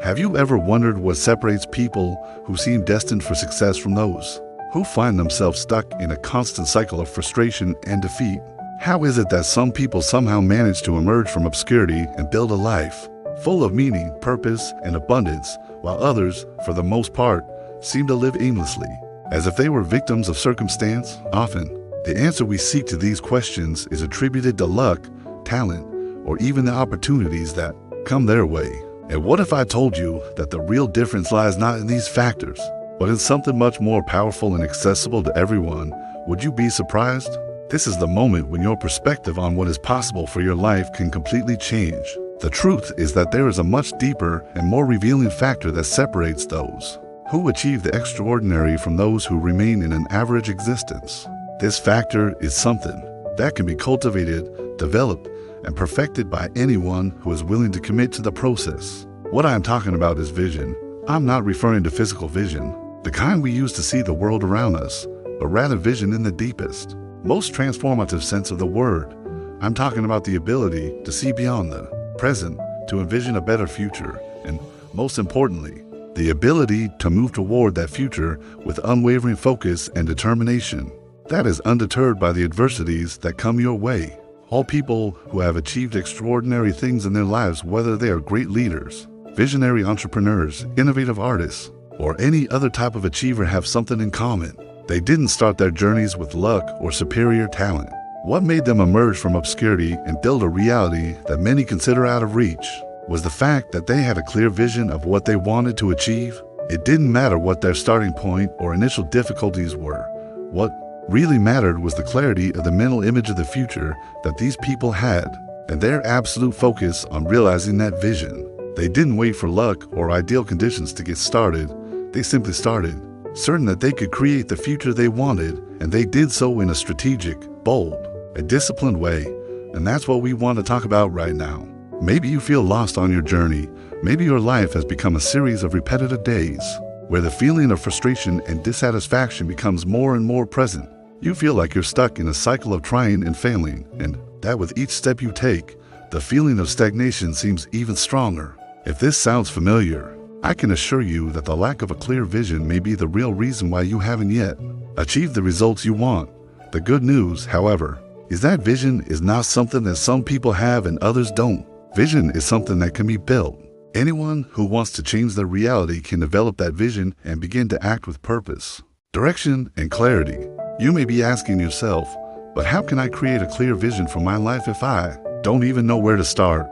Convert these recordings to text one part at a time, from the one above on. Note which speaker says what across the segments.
Speaker 1: Have you ever wondered what separates people who seem destined for success from those who find themselves stuck in a constant cycle of frustration and defeat? How is it that some people somehow manage to emerge from obscurity and build a life full of meaning, purpose, and abundance, while others, for the most part, seem to live aimlessly, as if they were victims of circumstance? Often, the answer we seek to these questions is attributed to luck, talent, or even the opportunities that come their way. And what if I told you that the real difference lies not in these factors, but in something much more powerful and accessible to everyone? Would you be surprised? This is the moment when your perspective on what is possible for your life can completely change. The truth is that there is a much deeper and more revealing factor that separates those who achieve the extraordinary from those who remain in an average existence. This factor is something that can be cultivated, developed, and perfected by anyone who is willing to commit to the process. What I am talking about is vision. I'm not referring to physical vision, the kind we use to see the world around us, but rather vision in the deepest, most transformative sense of the word. I'm talking about the ability to see beyond the present, to envision a better future, and most importantly, the ability to move toward that future with unwavering focus and determination that is undeterred by the adversities that come your way. All people who have achieved extraordinary things in their lives, whether they are great leaders, visionary entrepreneurs, innovative artists, or any other type of achiever, have something in common. They didn't start their journeys with luck or superior talent. What made them emerge from obscurity and build a reality that many consider out of reach was the fact that they had a clear vision of what they wanted to achieve. It didn't matter what their starting point or initial difficulties were. What really mattered was the clarity of the mental image of the future that these people had, and their absolute focus on realizing that vision. They didn't wait for luck or ideal conditions to get started. They simply started, certain that they could create the future they wanted, and they did so in a strategic, bold, a disciplined way. And that's what we want to talk about right now. Maybe you feel lost on your journey. Maybe your life has become a series of repetitive days where the feeling of frustration and dissatisfaction becomes more and more present. You feel like you're stuck in a cycle of trying and failing, and that with each step you take, the feeling of stagnation seems even stronger. If this sounds familiar, I can assure you that the lack of a clear vision may be the real reason why you haven't yet achieved the results you want. The good news, however, is that vision is not something that some people have and others don't. Vision is something that can be built. Anyone who wants to change their reality can develop that vision and begin to act with purpose, direction, and clarity. You may be asking yourself, but how can I create a clear vision for my life if I don't even know where to start?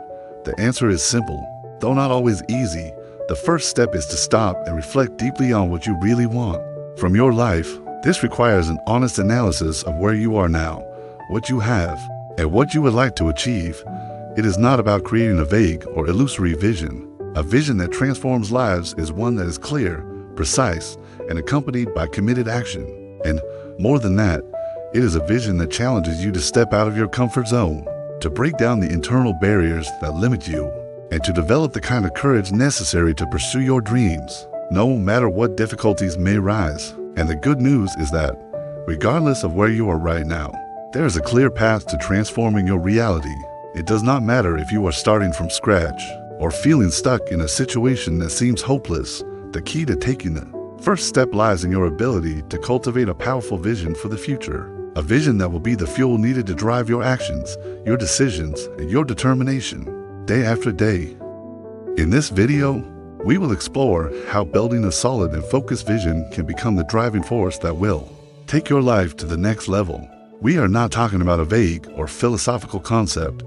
Speaker 1: The answer is simple, though not always easy. The first step is to stop and reflect deeply on what you really want from your life. This requires an honest analysis of where you are now, what you have, and what you would like to achieve. It is not about creating a vague or illusory vision. A vision that transforms lives is one that is clear, precise, and accompanied by committed action. And more than that, it is a vision that challenges you to step out of your comfort zone, to break down the internal barriers that limit you, and to develop the kind of courage necessary to pursue your dreams, no matter what difficulties may rise. And the good news is that, regardless of where you are right now, there is a clear path to transforming your reality. It does not matter if you are starting from scratch or feeling stuck in a situation that seems hopeless. The key to taking the first step lies in your ability to cultivate a powerful vision for the future, a vision that will be the fuel needed to drive your actions, your decisions, and your determination, day after day. In this video, we will explore how building a solid and focused vision can become the driving force that will take your life to the next level. We are not talking about a vague or philosophical concept.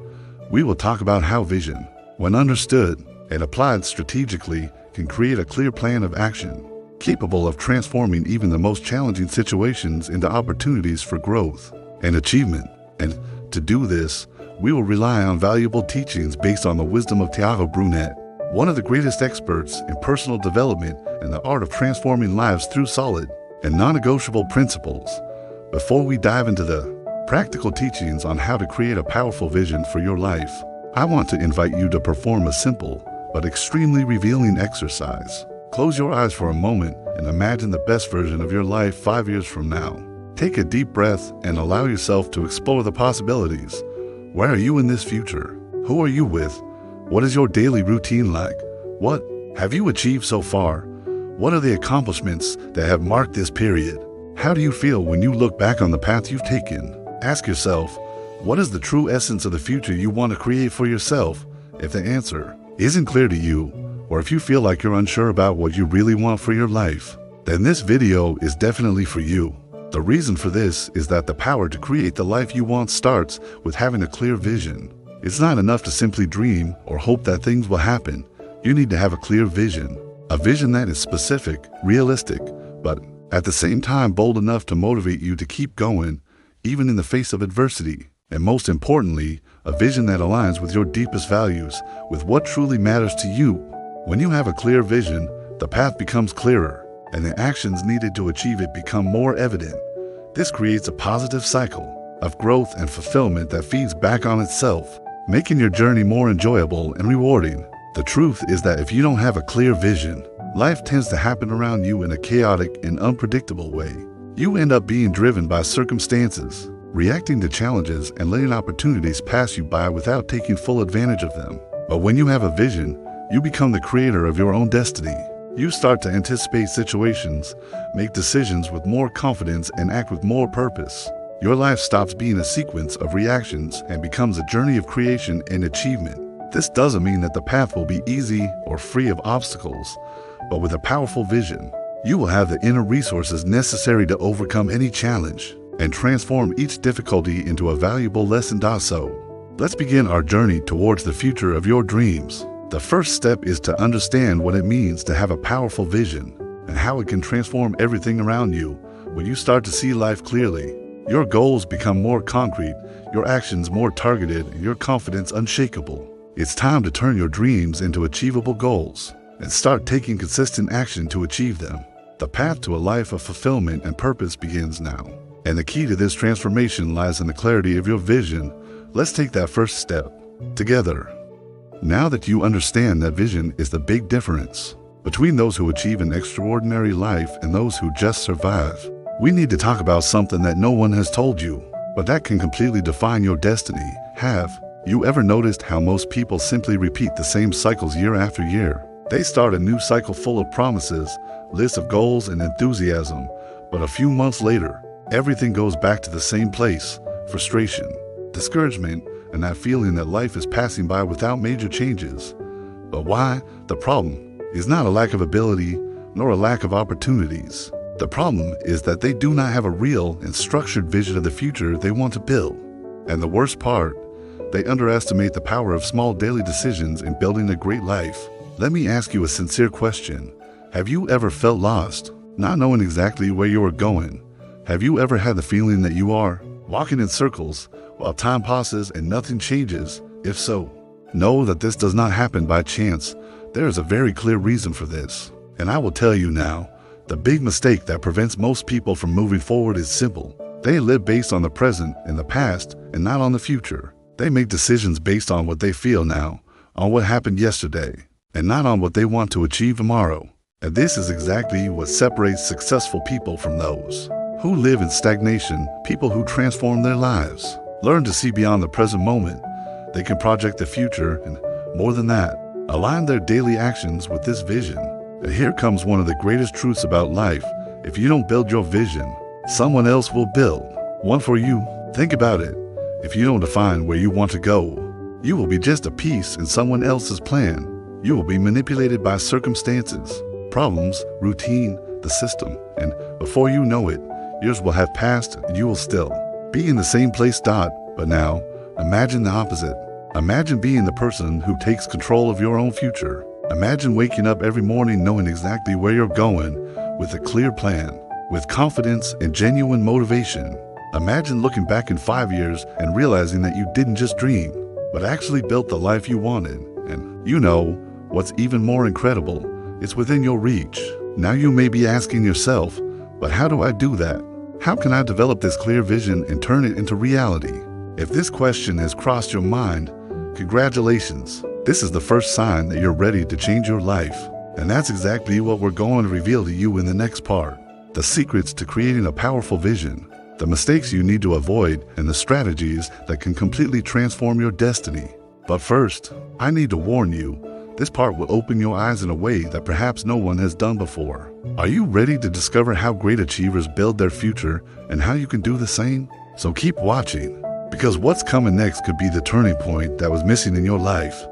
Speaker 1: We will talk about how vision, when understood and applied strategically, can create a clear plan of action, capable of transforming even the most challenging situations into opportunities for growth and achievement. And to do this, we will rely on valuable teachings based on the wisdom of Thiago Brunet, one of the greatest experts in personal development and the art of transforming lives through solid and non-negotiable principles. Before we dive into the practical teachings on how to create a powerful vision for your life, I want to invite you to perform a simple but extremely revealing exercise. Close your eyes for a moment and imagine the best version of your life 5 years from now. Take a deep breath and allow yourself to explore the possibilities. Where are you in this future? Who are you with? What is your daily routine like? What have you achieved so far? What are the accomplishments that have marked this period? How do you feel when you look back on the path you've taken? Ask yourself, what is the true essence of the future you want to create for yourself? If the answer isn't clear to you, or if you feel like you're unsure about what you really want for your life, then this video is definitely for you. The reason for this is that the power to create the life you want starts with having a clear vision. It's not enough to simply dream or hope that things will happen. You need to have a clear vision. A vision that is specific, realistic, but at the same time bold enough to motivate you to keep going, even in the face of adversity. And most importantly, a vision that aligns with your deepest values, with what truly matters to you. When you have a clear vision, the path becomes clearer, and the actions needed to achieve it become more evident. This creates a positive cycle of growth and fulfillment that feeds back on itself, making your journey more enjoyable and rewarding. The truth is that if you don't have a clear vision, life tends to happen around you in a chaotic and unpredictable way. You end up being driven by circumstances, reacting to challenges and letting opportunities pass you by without taking full advantage of them. But when you have a vision, you become the creator of your own destiny. You start to anticipate situations, make decisions with more confidence, and act with more purpose. Your life stops being a sequence of reactions and becomes a journey of creation and achievement. This doesn't mean that the path will be easy or free of obstacles, but with a powerful vision, you will have the inner resources necessary to overcome any challenge and transform each difficulty into a valuable lesson. So, let's begin our journey towards the future of your dreams. The first step is to understand what it means to have a powerful vision and how it can transform everything around you. When you start to see life clearly, your goals become more concrete, your actions more targeted, and your confidence unshakable. It's time to turn your dreams into achievable goals and start taking consistent action to achieve them. The path to a life of fulfillment and purpose begins now. And the key to this transformation lies in the clarity of your vision. Let's take that first step together. Now that you understand that vision is the big difference between those who achieve an extraordinary life and those who just survive, we need to talk about something that no one has told you, but that can completely define your destiny. Have you ever noticed how most people simply repeat the same cycles year after year? They start a new cycle full of promises, lists of goals, and enthusiasm, but a few months later, everything goes back to the same place: frustration, discouragement, and that feeling that life is passing by without major changes. But why? The problem is not a lack of ability nor a lack of opportunities. The problem is that they do not have a real and structured vision of the future they want to build. And the worst part, they underestimate the power of small daily decisions in building a great life. Let me ask you a sincere question. Have you ever felt lost, not knowing exactly where you are going? Have you ever had the feeling that you are walking in circles while time passes and nothing changes? If so, know that this does not happen by chance. There is a very clear reason for this. And I will tell you now, the big mistake that prevents most people from moving forward is simple. They live based on the present and the past and not on the future. They make decisions based on what they feel now, on what happened yesterday, and not on what they want to achieve tomorrow. And this is exactly what separates successful people from those who live in stagnation. People who transform their lives learn to see beyond the present moment. They can project the future and, more than that, align their daily actions with this vision. And here comes one of the greatest truths about life. If you don't build your vision, someone else will build one for you. Think about it. If you don't define where you want to go, you will be just a piece in someone else's plan. You will be manipulated by circumstances, problems, routine, the system, and before you know it, years will have passed and you will still be in the same place. But now, imagine the opposite. Imagine being the person who takes control of your own future. Imagine waking up every morning knowing exactly where you're going, with a clear plan, with confidence and genuine motivation. Imagine looking back in 5 years and realizing that you didn't just dream, but actually built the life you wanted. And you know what's even more incredible? It's within your reach. Now you may be asking yourself, but how do I do that? How can I develop this clear vision and turn it into reality? If this question has crossed your mind, congratulations. This is the first sign that you're ready to change your life. And that's exactly what we're going to reveal to you in the next part. The secrets to creating a powerful vision, the mistakes you need to avoid, and the strategies that can completely transform your destiny. But first, I need to warn you, This part will open your eyes in a way that perhaps no one has done before. Are you ready to discover how great achievers build their future and how you can do the same? So keep watching, because what's coming next could be the turning point that was missing in your life.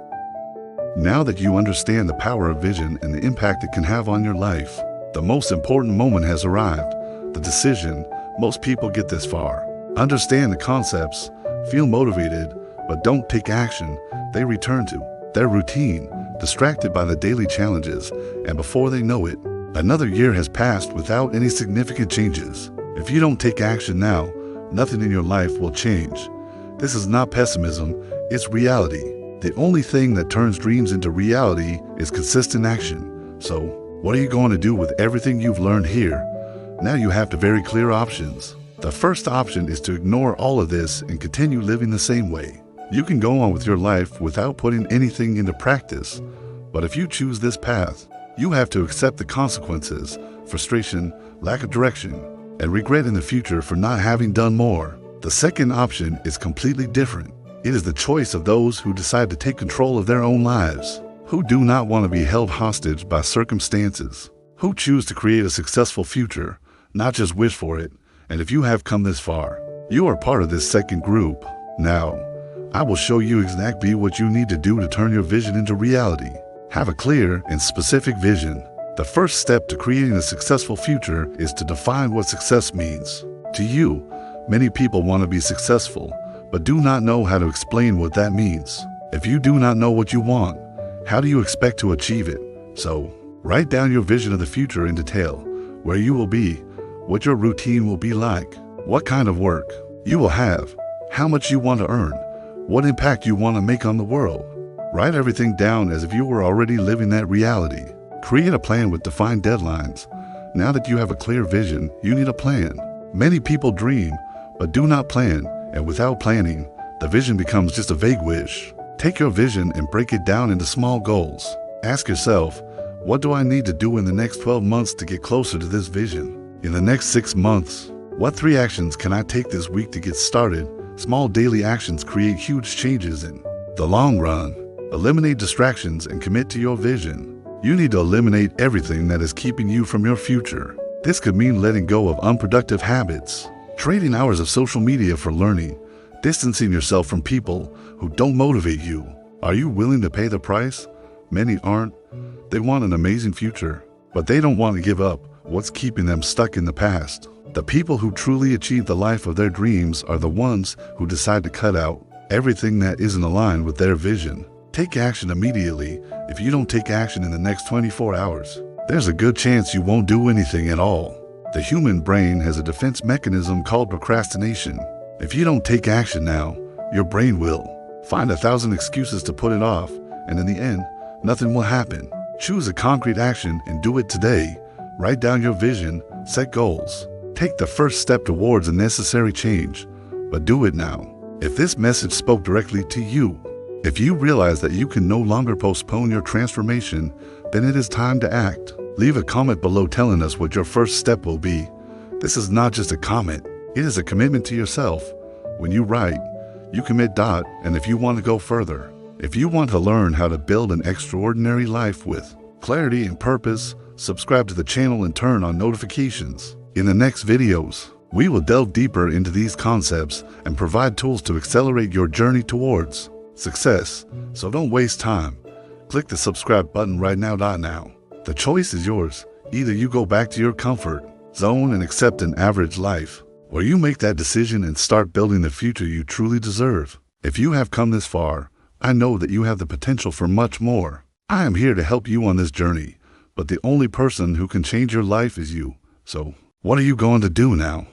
Speaker 1: Now that you understand the power of vision and the impact it can have on your life, the most important moment has arrived, the decision. Most people get this far, understand the concepts, feel motivated, but don't take action. They return to their routine, distracted by the daily challenges, and before they know it, another year has passed without any significant changes. If you don't take action now, nothing in your life will change. This is not pessimism, it's reality. The only thing that turns dreams into reality is consistent action. So, what are you going to do with everything you've learned here? Now you have the very clear options. The first option is to ignore all of this and continue living the same way. You can go on with your life without putting anything into practice. But if you choose this path, you have to accept the consequences, frustration, lack of direction, and regret in the future for not having done more. The second option is completely different. It is the choice of those who decide to take control of their own lives, who do not want to be held hostage by circumstances, who choose to create a successful future, not just wish for it. And if you have come this far, you are part of this second group. Now, I will show you exactly what you need to do to turn your vision into reality. Have a clear and specific vision. The first step to creating a successful future is to define what success means. To you, many people want to be successful, but do not know how to explain what that means. If you do not know what you want, how do you expect to achieve it? So, write down your vision of the future in detail, where you will be, what your routine will be like, what kind of work you will have, how much you want to earn, what impact you want to make on the world. Write everything down as if you were already living that reality. Create a plan with defined deadlines. Now that you have a clear vision, you need a plan. Many people dream, but do not plan, and without planning, the vision becomes just a vague wish. Take your vision and break it down into small goals. Ask yourself, what do I need to do in the next 12 months to get closer to this vision? In the next 6 months, what 3 actions can I take this week to get started? Small daily actions create huge changes in the long run. Eliminate distractions and commit to your vision. You need to eliminate everything that is keeping you from your future. This could mean letting go of unproductive habits, trading hours of social media for learning, distancing yourself from people who don't motivate you. Are you willing to pay the price? Many aren't. They want an amazing future, but they don't want to give up what's keeping them stuck in the past. The people who truly achieve the life of their dreams are the ones who decide to cut out everything that isn't aligned with their vision. Take action immediately. If you don't take action in the next 24 hours, there's a good chance you won't do anything at all. The human brain has a defense mechanism called procrastination. If you don't take action now, your brain will find 1,000 excuses to put it off, and in the end, nothing will happen. Choose a concrete action and do it today. Write down your vision, set goals. Take the first step towards a necessary change, but do it now. If this message spoke directly to you, if you realize that you can no longer postpone your transformation, then it is time to act. Leave a comment below telling us what your first step will be. This is not just a comment, it is a commitment to yourself. When you write, you commit. And if you want to go further, if you want to learn how to build an extraordinary life with clarity and purpose, subscribe to the channel and turn on notifications. In the next videos, we will delve deeper into these concepts and provide tools to accelerate your journey towards success. So don't waste time. Click the subscribe button right now. The choice is yours. Either you go back to your comfort zone and accept an average life, or you make that decision and start building the future you truly deserve. If you have come this far, I know that you have the potential for much more. I am here to help you on this journey, but the only person who can change your life is you. So, what are you going to do now?